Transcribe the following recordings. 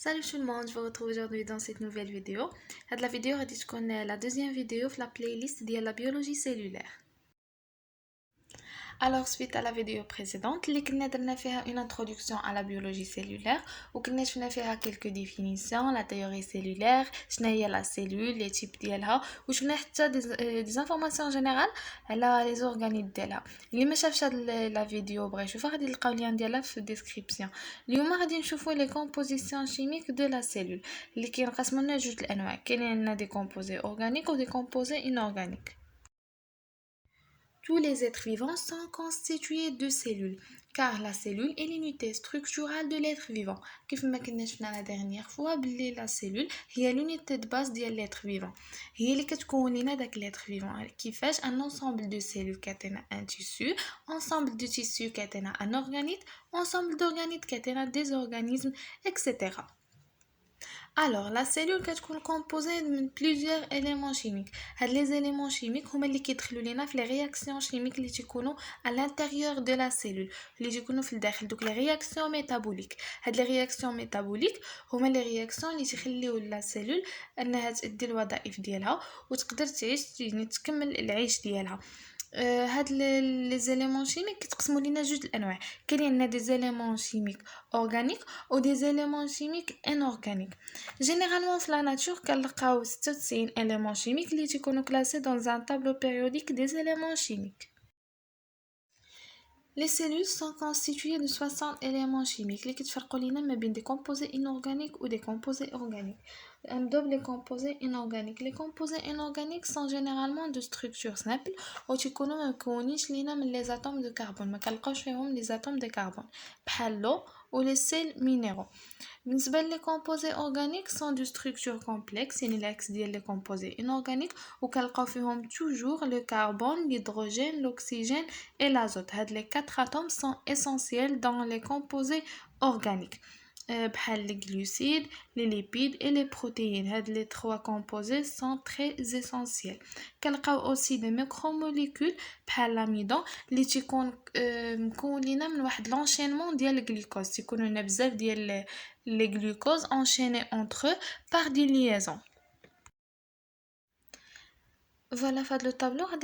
Salut tout le monde, je vous retrouve aujourd'hui dans cette nouvelle vidéo. Cette vidéo est la deuxième vidéo de la playlist de la biologie cellulaire. Alors, suite à la vidéo précédente, nous avons fait une introduction à la biologie cellulaire où nous avons fait quelques définitions, la théorie cellulaire, la cellule, les types d'elle, où nous avons des informations générales sur les organes d'elle. اللي ما شافش la vidéo بغا يشوفها غادي يلقاو ليان ديالها في الديسكريبسيون. اليوم غادي نشوفوا les compositions chimiques de la cellule اللي كينقسموا لنا جوج الانواع. كاينين des composés organiques ou des composés inorganiques. Tous les êtres vivants sont constitués de cellules, car la cellule est l'unité structurale de l'être vivant. Comme nous l'avons la dernière fois, la cellule est l'unité de base de l'être vivant. هي اللي كتكون لنا داك l'être vivant. كيفاش un ensemble de cellules كتعطينا un tissu, ensemble de tissus كتعطينا un organite, ensemble d'organites كتعطينا des organismes, etc. Alors, la cellule est composée de plusieurs éléments chimiques. Les éléments chimiques sont les réactions chimiques qui sont à l'intérieur de la cellule. Les réactions métaboliques. Les réactions métaboliques sont les réactions qui permettent la cellule de faire الوظائف ديالها وتقدر تكمل العيش ديالها. هاد les éléments chimiques كيتقسموا لينا جوج الانواع. كاين des éléments chimiques organiques ou des éléments chimiques inorganiques. Généralement في la nature كنلقاو 96 éléments chimiques اللي تيكونوا classés dans un tableau périodique des éléments chimiques. Les cellules sont constituées de 60 éléments chimiques اللي كيتفرقوا لينا ما بين des composés inorganiques ou des composés organiques. نبداو les composés inorganiques. Les composés inorganiques sont généralement de structure simple ou تيكونوا مكونينش لينا من les atomes de carbone. ما كنلقاوش فيهم les atomes de carbone بحال l'eau ou les sels minéraux. بالنسبة les composés organiques sont de structure complexe يعني العكس ديال les composés inorganiques وكنلقاو فيهم toujours le carbone, l'hydrogène, l'oxygène et l'azote. هاد les quatre atomes sont essentiels dans les composés organiques. بحال les glucides, les lipides et les protéines. هاد les trois composés sont très essentiels. كنلقاو aussi des macromolécules بحال l'amidon اللي تيكون مكونين من واحد l'enchaînement ديال الجلوكوز. تيكونوا لنا بزاف ديال les glucoses enchaînés entre eux par des liaisons. Voilà, fait le tableau, on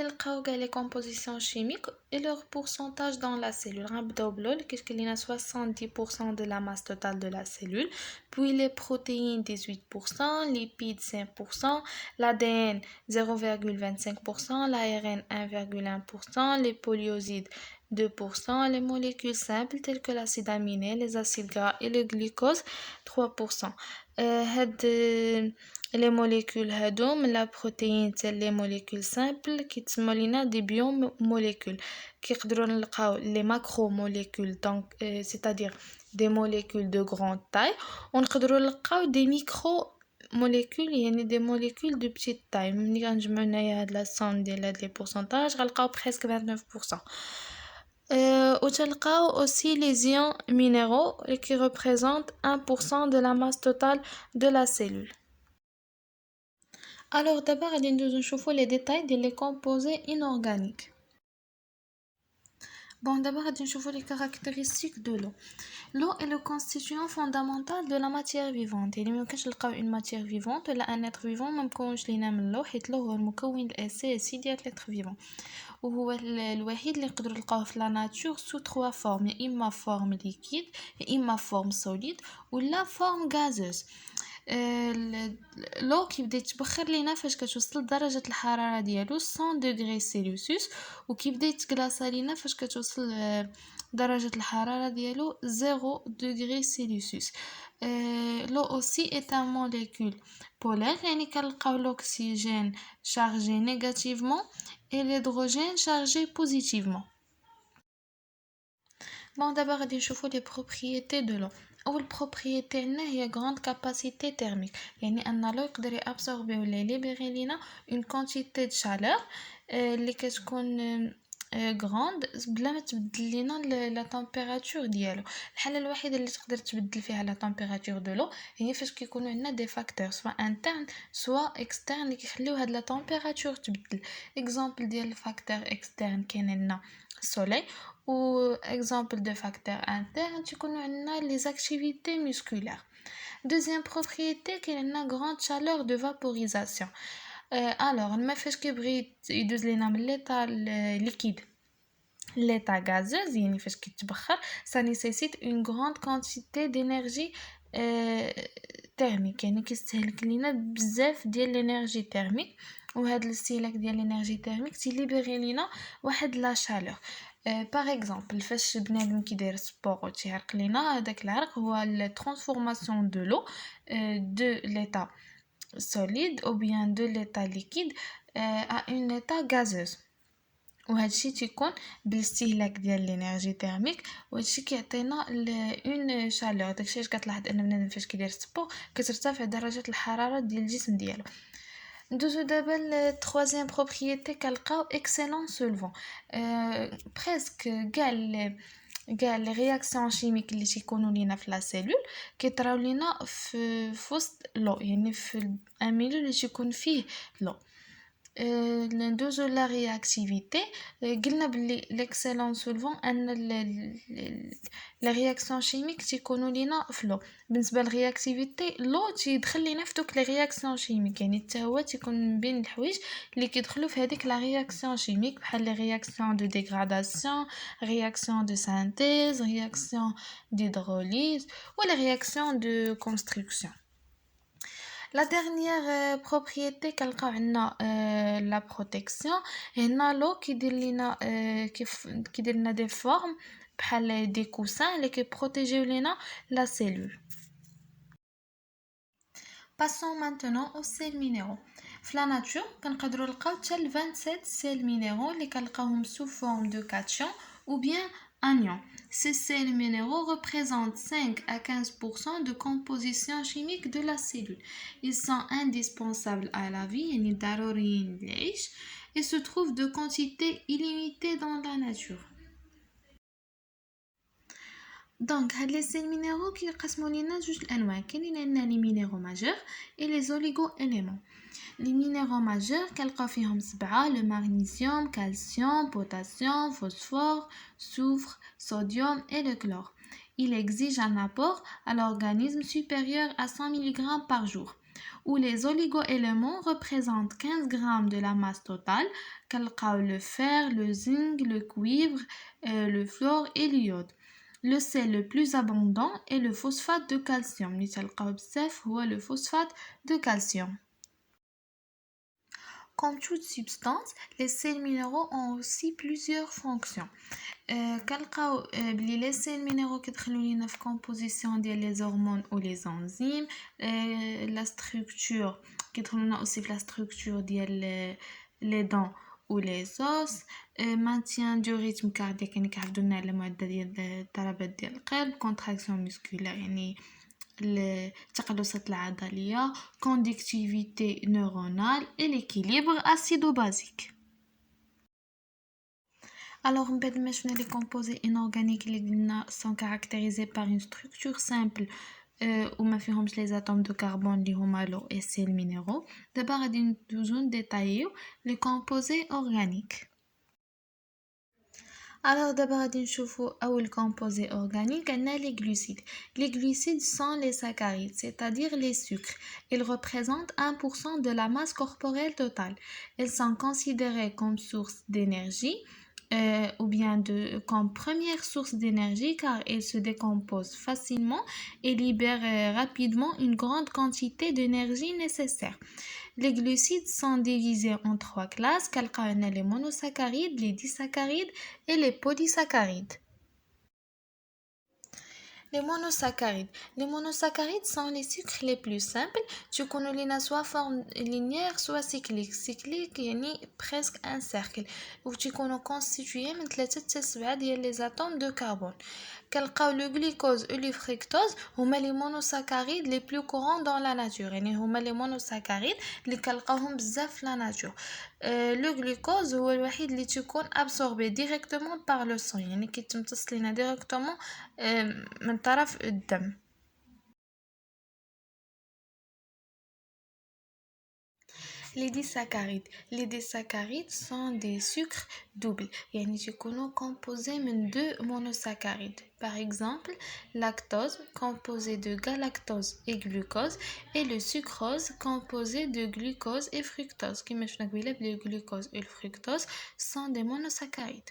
a les compositions chimiques et leur pourcentage dans la cellule. On a 70% de la masse totale de la cellule, puis les protéines 18%, lipides 5%, l'ADN 0,25%, l'ARN 1,1%, les polyosides 2%, les molécules simples telles que l'acide aminé, les acides gras et le glucose 3%. Les molécules هادو la protéine les molécules simples كيتسموا لينا des biomolécules كيقدروا نلقاو les macromolécules donc c'est-à-dire des molécules de grande taille ونقدروا نلقاو des micromolécules يعني des molécules de petite taille. ملي كنجمعوا هنايا هاد la somme ديال هاد les pourcentages غنلقاو presque 29%. وتلقاو aussi les ions minéraux qui représentent 1% de la masse totale de la cellule. Alors d'abord, غادي ندوزو نشوفو les détails des composés inorganiques. Bon, d'abord, غادي نشوفو les caractéristiques de l'eau. L'eau est le constituant fondamental de la matière vivante. يعني ميمكنش نلقاو une matière vivante ولا un être vivant ممكونش لينا من l'eau حيت l'eau هو المكون الأساسي ديال l'être vivant. وهو الوحيد اللي نقدروا نلقاوه في la nature sous trois formes. يا إما forme liquide, يا إما forme solide ولا forme gazeuse. لو كيبدا يتبخر لينا فاش كتوصل لدرجه الحراره ديالو 100 دوغري سيلسيوس وكيبدا يتكلاصا لينا فاش كتوصل درجه الحراره ديالو 0 دوغري سيلسيوس. لو اوسي est un molécule polaire يعني كنلقاو l'oxygène chargé négativement et l'hydrogène chargé positivement. Bon, d'abord غادي نشوفو les propriétés de l'eau. أول propriété عندنا هي grande capacité thermique يعني أن l'eau يقدر يابسوربي ولا يليبيري لينا une quantité de chaleur اللي كتكون grande بلا ما تبدل لينا la température ديالو. الحالة الوحيدة اللي تقدر تبدل فيها la température de l'eau هي فاش كيكونوا عندنا des facteurs soit internes soit externes اللي كيخليو هاد la température تبدل. exemple ديال facteur externe كاين عندنا soleil ou exemple de facteurs internes تكونوا عندنا les activités musculaires. Deuxième propriété qui a une grande chaleur de vaporisation. Alors الماء فاش كيبغي يدوز لينا من l'état liquide l'état gazeuse يعني فاش كيتبخر ça nécessite une grande quantité d'énergie thermique يعني كيستهلك لينا بزاف ديال l'énergie thermique وهذا الاستهلاك ديال l'énergie thermique تيليبيري لينا واحد لا chaleur باغ اكزومبل فاش بنادم كيدير سبور وتيعرق لينا هذاك العرق هو لا ترانسفورماسيون دو لو de l'état solide ou bien de l'état liquide à un état gazeuse وهادشي تيكون بالاستهلاك ديال الانرجي تيرميك وهادشي كيعطينا اون شالور داكشي علاش كتلاحظ ان بنادم فاش كيدير سبور كترتفع درجه الحراره ديال الجسم ديالو. ندوزو دابا للتروازيام بروبريتي كنلقاو اكسيلون سولفون بريسك كاع لي رياكسيون شيميك اللي تيكونوا لينا في لا سيلول كيطراو لينا في وسط لو يعني في ان ميلو اللي تيكون فيه لو. ندوزو لا رياكتيفيتي قلنا بلي ليكسيلون سولفون ان لا رياكسيون شيميك تيكونوا لينا في لو. بالنسبه للرياكتيفيتي لو تيدخل لينا في دوك لي رياكسيون شيميك يعني حتى هو تيكون من بين الحوايج اللي كيدخلوا في هذيك لا رياكسيون شيميك بحال لي رياكسيون دو ديغراداسيون رياكسيون دو سانتيز رياكسيون d'hydrolyse ولا رياكسيون دو كونستركسيون. La dernière propriété كنلقاو عندنا la protection هنا لو كيدير لينا كيدير لنا دي فورم بحال دي كوسان اللي كيبروتيجيو لينا لا سيلول. Passons maintenant aux sels minéraux. في la nature كنقدروا نلقاو حتى 27 sels minéraux اللي كنلقاوهم sous forme de cation ou bien anion. Ces sels minéraux représentent 5 à 15% de composition chimique de la cellule. Ils sont indispensables à la vie يعني ضروريين للعيش et se trouvent de quantité illimitée dans la nature. دونك هاد لي سيل مينيرو كيقسموا لينا جوج الانواع كاينين عندنا لي مينيرو ماجور اي لي زوليغو اليمون. لي مينيرو ماجور كنلقاو فيهم 7 لو مغنيسيوم كالسيوم بوتاسيوم فوسفور soufre sodium et le chlore. Il exige un apport à l'organisme supérieur à 100 mg par jour. Où les oligo-éléments représentent 15 g de la masse totale كنلقاو le fer, le zinc, le cuivre, le fluor et l'iode. Le sel le plus abondant est le phosphate de calcium. اللي تلقاو بزاف هو le phosphate de calcium. Comme toute substance, les sels minéraux ont aussi plusieurs fonctions. كنلقاو بلي les sels minéraux كيدخلوا لينا في composition ديال les hormones ou les enzymes, la structure كيدخلوا لنا aussi في la structure ديال les dents ou les os, maintien du rythme cardiaque يعني كيعرضوا لنا على معدل ديال الضربات ديال القلب, contraction musculaire يعني التقلصات العضلية, conductivité neuronale et l'équilibre acido-basique. Alors, on peut mentionner les composés inorganiques qui sont caractérisés par une structure simple où ما فيهمش les atomes de carbone اللي هما l'eau et sels minéraux. D'abord, غادي ندوزو détailler les composés organiques. Alors d'abord غادي نشوفوا أول composé organique عندنا les glucides. Les glucides sont les saccharides, c'est-à-dire les sucres. Ils représentent 1% de la masse corporelle totale. Ils sont considérés comme source d'énergie ou bien comme première source d'énergie car ils se décomposent facilement et libèrent rapidement une grande quantité d'énergie nécessaire. Les glucides sont divisés en 3 classes, les monosaccharides, les disaccharides et les polysaccharides. Les monosaccharides. Les monosaccharides sont les sucres les plus simples. Tu connais soit forme linéaire, soit cyclique. Cyclique, يعني presque un cercle. Ou tu connais constitué من 3 حتى 7 ديال les atomes de carbone. كنلقاو le glucose et le fructose هما les monosaccharides les plus courants dans la nature. يعني هما les monosaccharides اللي كنلقاوهم بزاف في la nature. Le glucose هو الوحيد اللي تكون absorbé directement par le sang. يعني كيتمتص لينا directement من طرف الدم. Les disaccharides sont des sucres doubles يعني يكونوا composés من deux monosaccharides. Par exemple, lactose composé de galactose et glucose et le sucrose composé de glucose et fructose. كما شفنا قبيلة le glucose et le fructose sont des monosaccharides.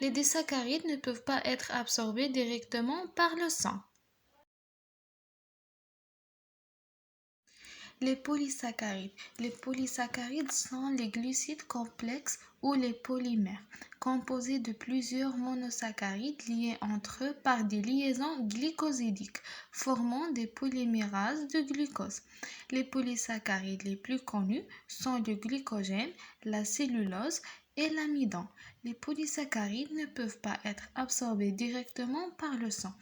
Les disaccharides ne peuvent pas être absorbés directement par le sang. Les polysaccharides. Les polysaccharides sont les glucides complexes ou les polymères, composés de plusieurs monosaccharides liés entre eux par des liaisons glycosidiques, formant des polymérases de glucose. Les polysaccharides les plus connus sont le glycogène, la cellulose et l'amidon. Les polysaccharides ne peuvent pas être absorbés directement par le sang.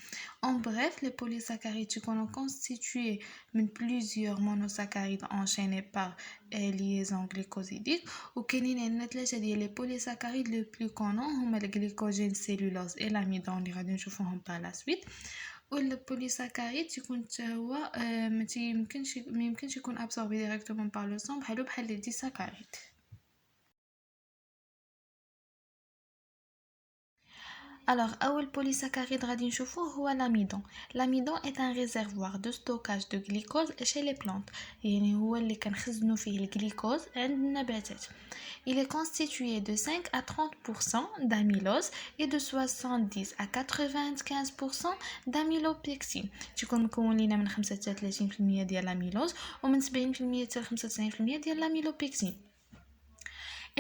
En bref, les polysaccharides sont constitués de plusieurs monosaccharides enchaînés par liaison glycosidique وكاينين عندنا ثلاثه ديال لي polysaccharides le plus connus هما الجليكوجين cellulose et l'amidon اللي غادي نشوفوهم par la suite. والبوليساكاريد تيكون حتى هو ما يمكنش يكون absorbé directement par le sang بحال لي ديساكاريد. Alors, أول polysaccharide غادي نشوفوه هو l'amidon. L'amidon est un réservoir de stockage de glucose chez les plantes. يعني هو اللي كنخزنوا فيه الجليكوز عند النباتات. Il est constitué de 5 à 30% d'amylose et de 70 à 95% d'amylopexine. تكون مكون لينا من 35% ديال l'amylose ومن 70% حتى 95% ديال l'amylopexine.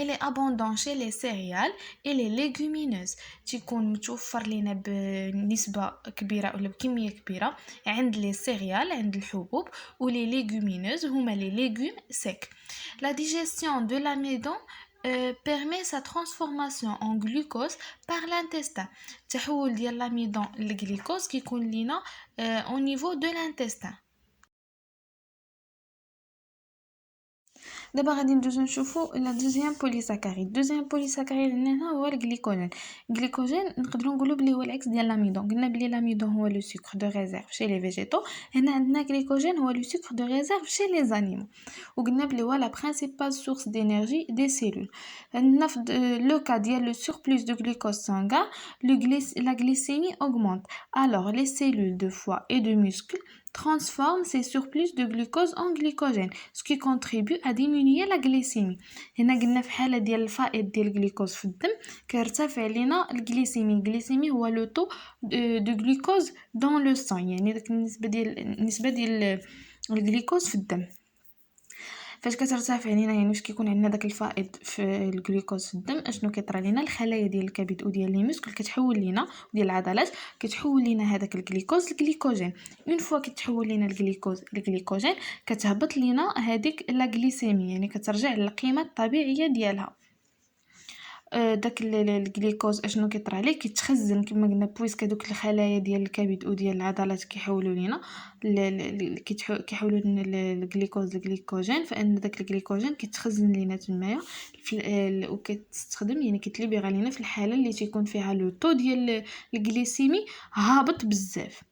Elle est abondante chez les céréales et les légumineuses. تكون متوفر لنا بنسبة كبيرة ولا بكمية كبيرة عند les céréales عند الحبوب و les légumineuses هما les légumes secs. La digestion de l'amidon permet sa transformation en glucose par l'intestin. تحول ديال l'amidon للجلوكوز كيكون لينا au niveau de l'intestin. دابا غادي ندوزو نشوفو لا دوزيام بوليساكاريد. دوزيام بوليساكاريد هنا هو الجليكوجين. الجليكوجين نقدروا نقولوا بلي هو العكس ديال لاميدون. قلنا بلي لاميدون هو لو سكر دو ريزيرف شي لي فيجيتو، هنا عندنا الجليكوجين هو لو سكر دو ريزيرف شي لي زانيمو. وقلنا بلي هو لا برينسيبال سورس دينيرجي دي سيلول. عندنا في لو كا ديال لو سوربلوس دو glucose sanguin la glycémie augmente. Alors les cellules de foie et de muscles transforme ces surplus de glucose en glycogène, ce qui contribue à diminuer la glycémie. هنا قلنا في حالة ديال الفائض ديال الجلوكوز في الدم كيرتفع لنا الجليسيمي هو لو طو دو glucose dans le sang، يعني داك النسبة ديال الجلوكوز في الدم. فاش كترتفع لينا يعني واش كيكون عندنا داك الفائض في الجلوكوز في الدم، اشنو كيطرى لينا؟ الخلايا ديال الكبد وديال لي موسكل كتحول لينا ديال العضلات كتحول لينا هذاك الجلوكوز الجليكوجين. اون فوا كتحول لينا الجليكوجين كتهبط لينا هذيك لا غليسيمي، يعني كترجع للقيمه الطبيعيه ديالها. داك الجليكوز اشنو كيطرى عليه؟ كيتخزن كما قلنا بويسك هذوك الخلايا ديال الكبد وديال العضلات كيحولوا لينا كيحولوا لنا الجليكوز الجليكوجين، فان داك الجليكوجين كيتخزن لينا تمايا وكتستخدم يعني كتليبيغا لينا في الحاله اللي تيكون فيها لو طو ديال الجليسيمي هابط بزاف.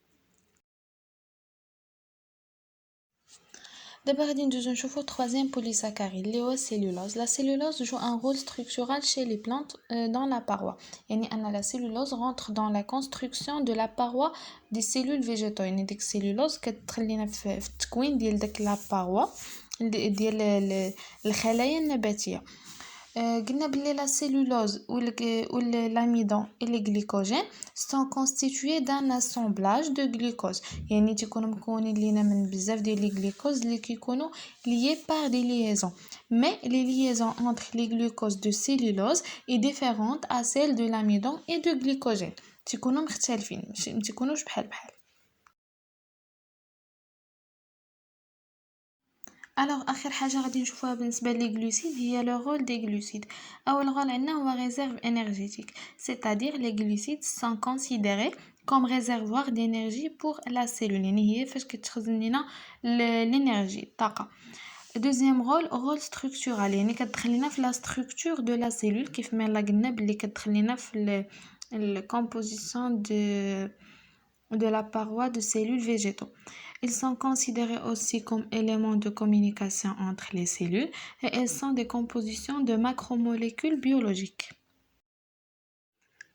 دابا غادي ندوزو نشوفو troisième polysaccharide اللي هو السيلولوز. La cellulose joue un rôle structural chez les plantes dans la paroi. يعني أن la cellulose rentre dans la construction de la paroi des cellules végétaux. يعني ديك السيلولوز كتخلينا في التكوين ديال داك لا paroi ديال الخلايا النباتية. قلنا بلي لا cellulose ou l'amidon et le glycogène sont constitués d'un assemblage de glucose، يعني تيكونوا مكونين لينا من بزاف ديال لي glucose اللي كيكونوا liés par des liaisons. Mais les liaisons entre les glucoses de cellulose est différente à celle de l'amidon et de glycogène. تيكونوا مختلفين ما تيكونوش بحال. Alors آخر حاجة غادي نشوفوها بالنسبة لي glucides هي le rôle des glucides. أول rôle عندنا هو réserve énergétique، c'est-à-dire les glucides sont considérés comme réservoir d'énergie pour la cellule، يعني هي فاش كتخزن لنا l'énergie الطاقة. Deuxième rôle structural، يعني كتدخل لنا في la structure de la cellule كيف ما يلا قلنا بلي كتدخل لنا في la composition de la paroi de cellules végétaux. Ils sont considérés aussi comme éléments de communication entre les cellules et elles sont des compositions de macromolécules biologiques.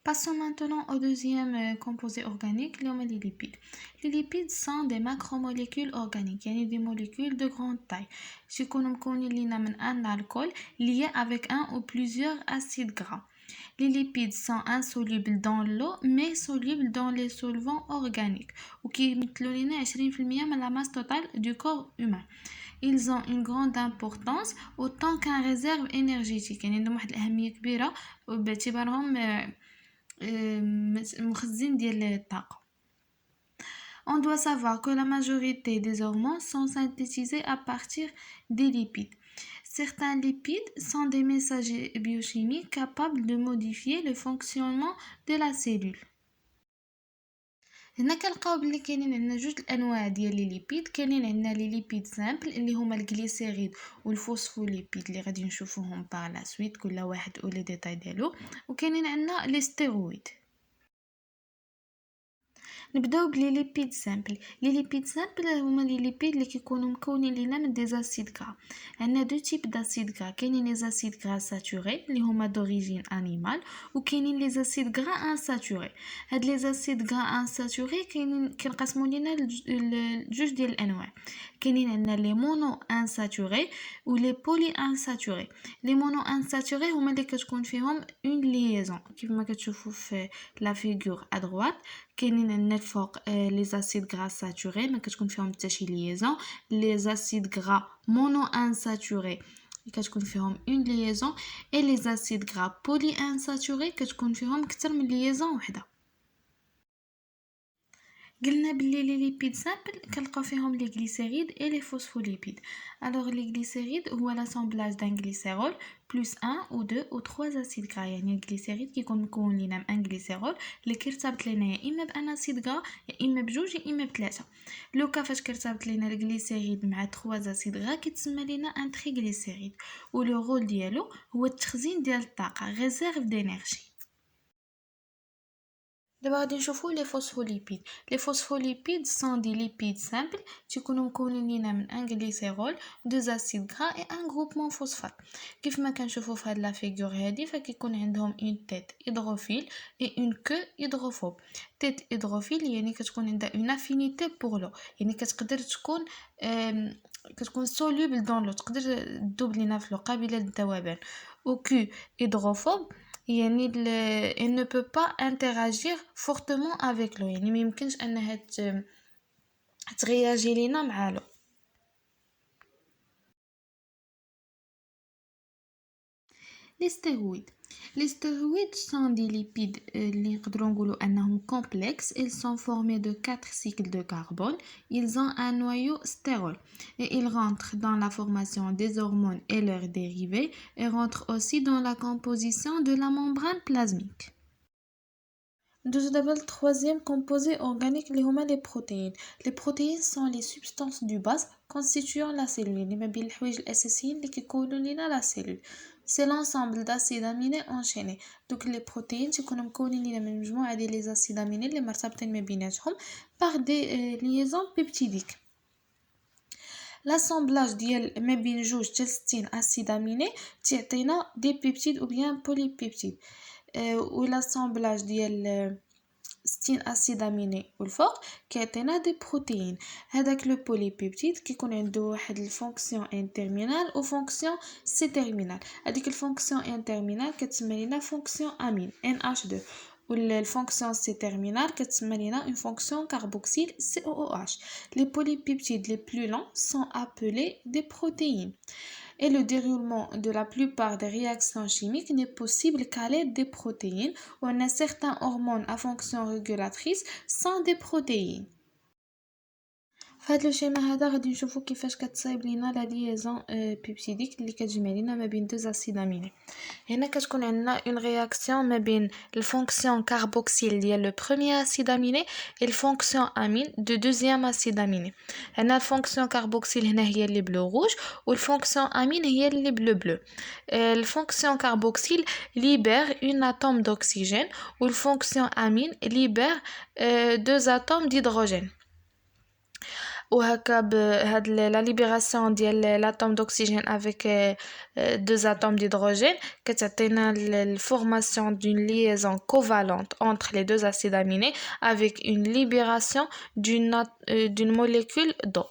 Passons maintenant au deuxième composé organique, les lipides. Les lipides sont des macromolécules organiques, يعني des molécules de grande taille. يكونوا مكونين لينا من un alcool lié avec un ou plusieurs acides gras. Les lipides sont insolubles dans l'eau mais solubles dans les solvants organiques وكيمثلوا لنا 20% من la masse totale du corps humain. Ils ont une grande importance autant qu'un réserve énergétique يعني عندهم واحد الأهمية كبيرة باعتبارهم مخزن ديال الطاقة. On doit savoir que la majorité des hormones sont synthétisées à partir des lipides. Certains lipides sont des messagers biochimiques capables de modifier le fonctionnement de la cellule. هنا كنلقاو بلي كاينين عندنا جوج الانواع ديال لي ليبيد. كاينين عندنا لي ليبيد سامبل اللي هما الجليسيريد والفوسفوليبيد اللي غادي نشوفوهم باغ لا سويت كل واحد او لي ديتاي ديالو. وكاينين عندنا لي ستيرويد. نبداو بلي ليبيد سامبل. لي ليبيد سامبل هما لي ليبيد اللي كيكونوا مكونين لينا من دي زاسيد غرا. عندنا دو تيب داسيد غرا. كاينين لي زاسيد غرا ساتوري اللي هما دوريجين انيمال وكاينين لي زاسيد غرا انساتوري. هاد لي زاسيد غرا انساتوري كينقسموا لينا لجوج ديال الانواع. كاينين عندنا لي مونو انساتوري و لي بولي انساتوري. لي مونو انساتوري هما اللي كتكون فيهم اون ليزون كيف ما كتشوفوا في لا فيغور ا دروات. كاينين عندنا فوق لي زاسيد غرا ساتوري ما كتكون فيهم حتى شي ليزون. لي زاسيد غرا مونو انساتوري كتكون فيهم اون ليزون اي لي زاسيد غرا بولي انساتوري كتكون فيهم اكثر من ليزون وحده. قلنا بلي لي ليبيد سامبل كنلقاو فيهم لي غليسيريد اي لي فوسفوليبيد. الوغ لي غليسيريد هو لاسامبلاج دان غليسيرول بلس 1 ou 2 ou 3 اسيد غرا. يعني الغليسيريد كيكون مكون لينا من ان غليسيرول اللي كيرتبط لينا يا اما بان اسيد غرا يا اما بجوج يا اما بثلاثه. لوكا فاش كيرتبط لينا الغليسيريد مع 3 اسيد غرا كيتسمى لينا ان تريغليسيريد ولو رول ديالو هو التخزين ديال الطاقه ريزيرف دينيرجي. دابا غادي نشوفوا لي فوسفوليبيد. لي فوسفوليبيد سون دي ليبيد سامبل تيكونوا مكونين لينا من ان غليسيرول دو زاسيد غرا اي ان غروبمون فوسفات. كيف ما كنشوفوا في هاد لا فيغور هادي فكيكون عندهم اون تيت هيدروفيل اي اون كو هيدروفوب. تيت هيدروفيل يعني كتكون عندها اون افينيتي بور لو يعني كتقدر كتكون سولوبل دون لو تقدر تذوب لينا في لو قابله للذوبان. او كو هيدروفوب يعني elle ne peut pas interagir fortement avec l'eau يعني ما يمكنش انها ترياجي لينا مع لو. Les stéroïdes. Les stéroïdes sont des lipides اللي نقدروا نقولوا انهم complexes. Ils sont formés de 4 cycles de carbone. Ils ont un noyau stérol et ils rentrent dans la formation des hormones et leurs dérivés et rentrent aussi dans la composition de la membrane plasmique. Nous avons le troisième composé organique, les protéines. Les protéines sont les substances du base constituant la cellule. La cellule. C'est l'ensemble d'acides aminés enchaînés. Donc les protéines sont composées des acides aminés par des liaisons peptidiques. L'assemblage ما بين جوج حتى 60 acide aminé تعطينا des peptides ou bien polypeptides. و l'assemblage ديال 60 acide aminé والفوق كيعطينا دي بروتين. هذاك لو بوليبيبتيد كيكون عنده واحد الفونكسيون ان تيرمينال و فونكسيون سي تيرمينال. هذيك الفونكسيون ان تيرمينال كتسمى لينا فونكسيون امين NH2 والفونكسيون سي تيرمينال كتسمى لينا une fonction carboxyle COOH. Les polypeptides les plus longs sont appelés des protéines. Et le déroulement de la plupart des réactions chimiques n'est possible qu'à l'aide des protéines. On a certaines hormones à fonction régulatrice sont des protéines. في هذا الشيء هذا غادي نشوفوا كيفاش كتصايب لينا لا ليزون بيبتيديك اللي كتجمع لينا ما بين دو اسيد اميني. هنا كتكون عندنا اون رياكسيون ما بين الفونكسيون كاربوكسيل ديال لو بروميير اسيد اميني و الفونكسيون امين دو دوزيام اسيد اميني. هنا الفونكسيون كاربوكسيل هنا هي اللي بلو روج والفونكسيون امين هي اللي بلو. الفونكسيون كاربوكسيل libère un atome d'oxygène والفونكسيون امين libère deux atomes d'hydrogène. وهكا بهاد la libération ديال l'atome d'oxygène avec deux atomes d'hydrogène كتعطينا formation d'une liaison covalente entre les deux acides aminés avec une libération d'une molécule d'eau.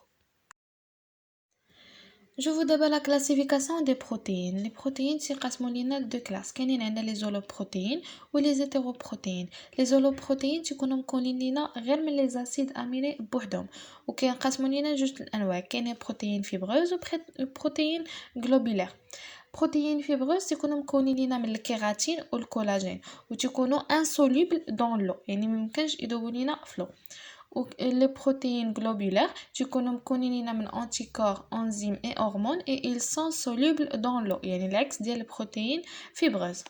Je vous donne la classification des protéines. Les protéines s'enqasmوا لينا deux classes. كاينين عندنا les holoprotéines و les hétéroprotéines. Les holoprotéines تكونوا مكونين لينا غير من les acides aminés بوحدهم وكينقسموا لينا جوج الانواع. كاينين بروتين فيبروز و بروتين globulaire. بروتين فيبروز تكونوا مكونين لينا من الكيراتين و الكولاجين وتكونوا insolubles dans l'eau يعني ممكنش يذوبوا لينا في l'eau. Les protéines globulaires تكونوا مكونين لينا من anticorps, enzymes et hormones et ils sont solubles dans l'eau يعني العكس ديال البروتين فيبروز.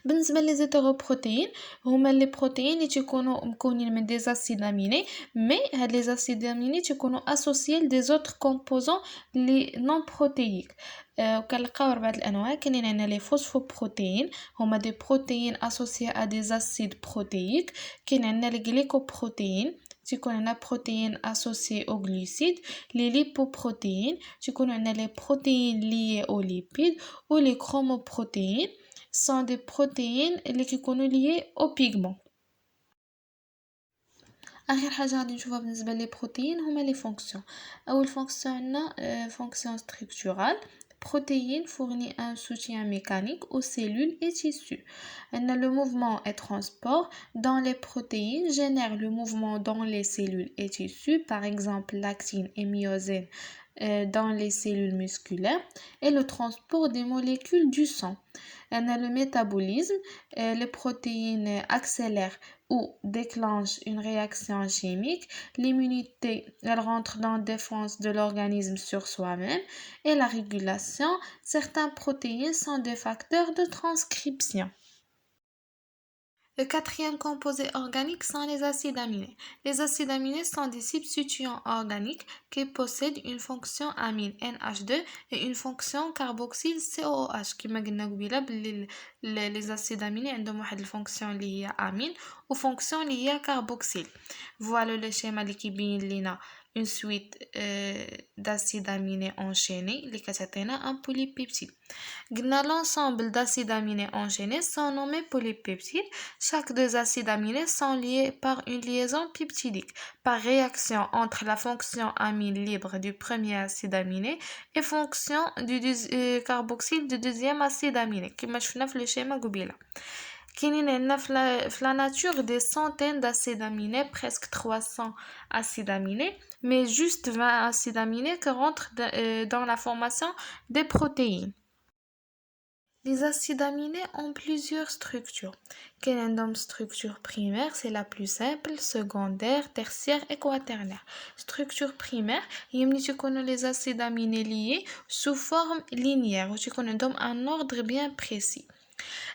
بالنسبه لي زيتيروبروتين هما لي بروتين اللي تيكونوا مكونين من دي اسيد اميني مي هاد لي اسيد اميني تيكونوا اسوسيي لدي زوتر كومبوزون لي نون بروتييك. وكنلقاو اربعه الانواع. كاينين عندنا لي فوسفوبروتين هما دي بروتين اسوسيي ا دي اسيد بروتييك. كاين عندنا لي غليكوبروتين تيكون عندنا بروتين اسوسيي او غلوسيد. لي ليبوبروتين تيكون عندنا لي بروتين ليي او ليبيد و لي كروموبروتين sont des protéines اللي كيكونوا liées au pigment. اخر حاجه غادي نشوفها بالنسبه لي بروتين هما لي فونكسيون. اول فونكسيون عندنا فونكسيون ستركتورال. Protéines fournit un soutien mécanique aux cellules et tissus. Le mouvement et transport dans les protéines génère le mouvement dans les cellules et tissus, par exemple l'actine et myosine dans les cellules musculaires et le transport des molécules du sang. Le métabolisme, les protéines accélèrent ou déclenchent une réaction chimique. L'immunité, elle rentre dans la défense de l'organisme sur soi-même et la régulation. Certaines protéines sont des facteurs de transcription. Le quatrième composé organique sont les acides aminés. Les acides aminés sont des substituants organiques qui possèdent une fonction amine NH2 et une fonction carboxyle COOH. كما قلنا قبيله باللي les acides aminés عندهم واحد الفونكسيون اللي هي amine و فونكسيون اللي هي carboxyle. Voilà le schéma اللي كيبين لينا une suite d'acides aminés enchaînés اللي كتعطينا un polypeptide. قلنا l'ensemble d'acides aminés enchaînés sont nommés polypeptides. Chaque deux acides aminés sont liés par une liaison peptidique par réaction entre la fonction amine libre du premier acide aminé et fonction du carboxyle du deuxième acide aminé كما شفنا في le schéma قبيله. كاينين عندنا في la nature des centaines d'acides aminés, presque 300 acides aminés, mais juste 20 acides aminés qui rentrent dans la formation des protéines. Les acides aminés ont plusieurs structures. Quelle est une structure primaire? C'est la plus simple, secondaire, tertiaire et quaternaire. Structure primaire, tu connais les acides aminés liés sous forme linéaire, tu connais un ordre bien précis.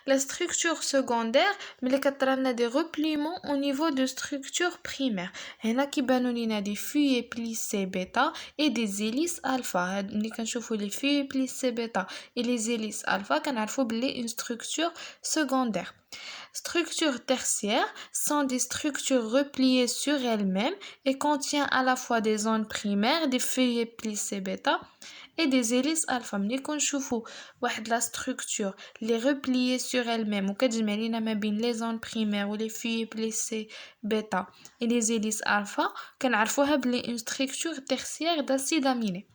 La structure secondaire, mais des repliements au niveau de structure primaire. Il y a des feuilles plissées bêta et des hélices alpha. Les feuilles plissées bêta et les hélices alpha, une structure secondaire. Structures tertiaires sont des structures repliées sur elles-mêmes et contiennent à la fois des zones primaires, des feuilles plissées bêta et des hélices alpha. ملي كنشوفوا واحد la structure les repliée sur elle-même وكتجمع لينا ما بين les zones primaires ou les feuilles plissées bêta et les hélices alpha كنعرفوها بلي une structure tertiaire d'acide aminé.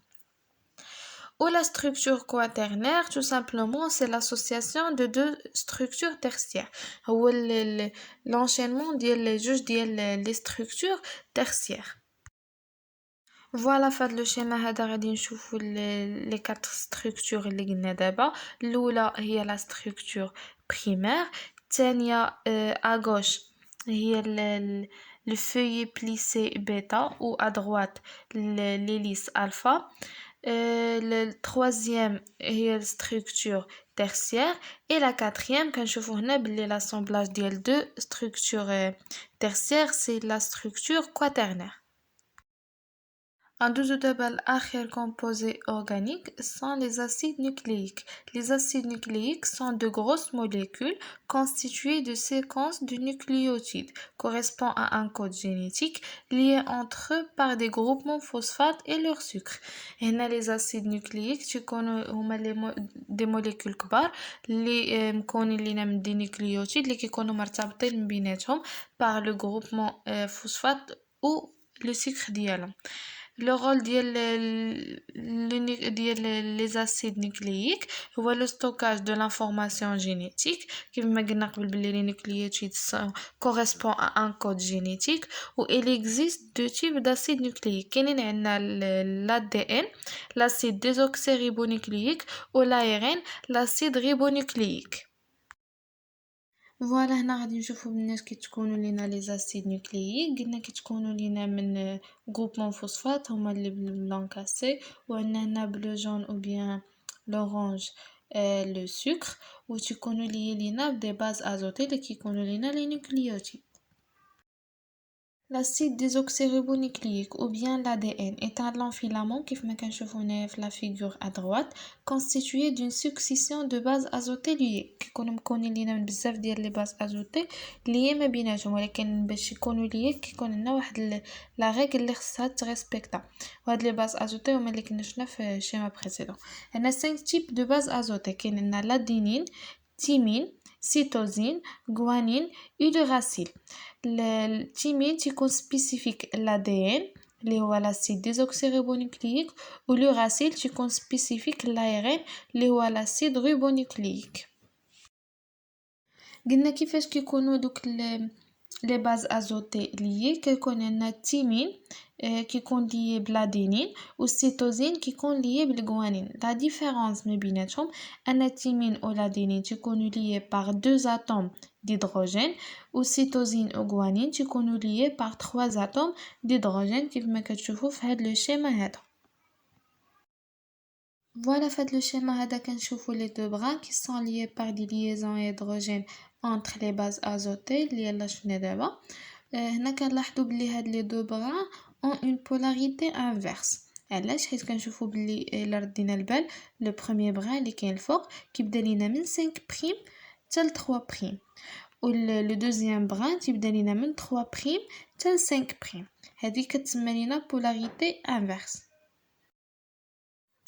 Ou la structure quaternaire, tout simplement, c'est l'association de deux structures tertiaires. Ou l'enchaînement des structures tertiaires. Voilà, fait le schéma هذا غادي نشوفوا les quatre structures اللي قلنا دابا. الأولى هي la structure primaire. الثانية à gauche هي le feuillet plissé bêta ou à droite l'hélice alpha. Le troisième est la structure tertiaire et la quatrième كنشوفوا هنا باللي l'assemblage ديال deux structures tertiaires c'est la structure quaternaire. ندوزو دابا لآخر composé organique sont les acides nucléiques. Les acides nucléiques sont de grosses molécules constituées de séquences de nucléotides correspond à un code génétique lié entre eux par des groupements phosphates et leur sucre. هنا les acides nucléiques تيكونوا هما des molécules كبار اللي مكونين لينا من دي نيوكليوتيد اللي كيكونوا مرتبطين من بيناتهم par le groupement phosphate ou le sucre ديالهم. Le rôle les acides nucléiques هو le stockage de l'information génétique كما قلنا قبل بلي les nucléotides correspond à un code génétique où il existe deux types d'acides nucléiques كاينين عندنا l'ADN l'acide désoxyribonucléique ou l'ARN l'acide ribonucléique. فوالا هنا غادي نشوفو بالناس كيتكونوا لينا لي زاسيد نوكلييك قلنا كيتكونوا لينا من غروبمون فوسفات هما اللي بالبلون كاسي وعندنا هنا بلو جون او بيان لورانج لو سكر وتيكونوا لينا بدي باز ازوتي اللي كيكونوا لينا لي نوكليوتيد. L'acide désoxyribonucléique ou bien l'ADN est un long filament كيف ما كنشوفو هنايا في la figure à droite constitué d'une succession de bases azotées liées كيكونوا مكونين لينا من بزاف ديال لي باز ازوتي liées ما بيناتهم ولكن باش يكونوا liées كيكون لنا واحد لا ريغل اللي خصها تريسبكتا وهاد لي باز ازوتي هما اللي كنا شفنا في الشيما بريسيدون. عندنا 5 types de bases azotées كاين لنا l'adénine thymine cytosine guanine et l'uracile. Le thymine تيكون spécifique l'ADN اللي هو l'acide désoxyribonucléique و l'uracile تيكون spécifique l'ARN اللي هو l'acide ribonucléique. قلنا كيفاش كيكونوا دوك لي باز ازوتي ليي كيكون عندنا الثيمين كيكون ليي بلادينين والسيتوزين كيكون ليي بالغوانين. لا ديفيرونس ما بيناتهم ان الثيمين و لادينين تيكونوا ليي par deux atomes d'hydrogène والسيتوزين و غوانين تيكونوا ليي par trois atomes d'hydrogène كيف ما كتشوفوا في هذا لو شيما هذا. Voilà, fait le schéma هذا كنشوفوا les deux brins qui sont liés par des liaisons à hydrogène entre les bases azotées اللي يلا شفنا دابا. هنا كنلاحظوا بلي هاد les deux brins ont une polarité inverse. علاش؟ حيت كنشوفوا بلي الا ردينا البال لو بروميير بران اللي كاين الفوق كيبدا لينا من 5 بريم حتى ل 3 بريم و لو دوزيام بران تيبدا لينا من 3 بريم حتى ل 5 بريم. هذه كتسمى لينا polarité inverse.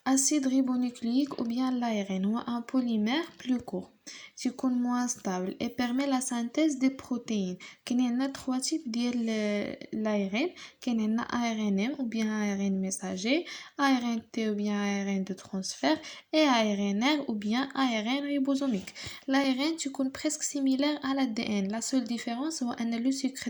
Acide ribonucléique ou bien l'ARN هو un polymère plus court تيكون moins stable et permet la synthèse des protéines. كاين عندنا 3 types ديال l'ARN كاين عندنا ARNM ou bien ARN messager ARNT ou bien ARN de transfert et ARNR ou bien ARN ribosomique. L'ARN تيكون presque similaire à l'ADN. La seule différence هو أن le sucre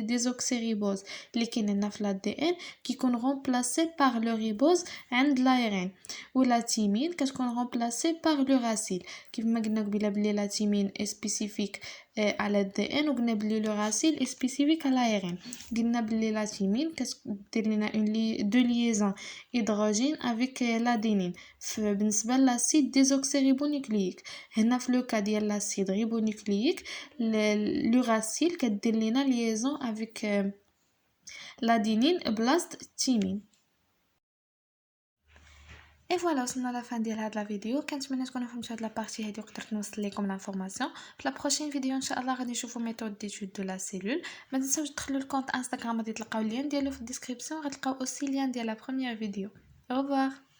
désoxyribose اللي كاين عندنا في l'ADN كيكون remplacé par le ribose عند l'ARN و la thymine كتكون remplacée par l'uracile. كيف ما قلنا قبيله بلي la thymine est spécifique à l'ADN و قلنا بلي l'uracile est spécifique à l'ARN. قلنا بلي la thymine كتدير لنا deux liaisons hydrogène avec l'adénine بالنسبه للacide désoxyribonucléique. هنا في لو كا ديال l'acide ribonucléique l'uracile كدير لنا liaison avec l'adénine بلاصه الثيمين. Et voilà, وصلنا la fin ديال هاد لا فيديو. كنتمنى تكونوا فهمتوا هاد لا بارتي هادي وقدرت نوصل لكم لانفورماسيون. في لا بروشين فيديو ان شاء الله غادي نشوفوا ميثود ديتود دو لا سيلول. ما تنساوش تدخلوا الكونت انستغرام غادي تلقاو اللين ديالو في الديسكريبسيون غتلقاو اوسي اللين ديال لا بروميير فيديو. au revoir.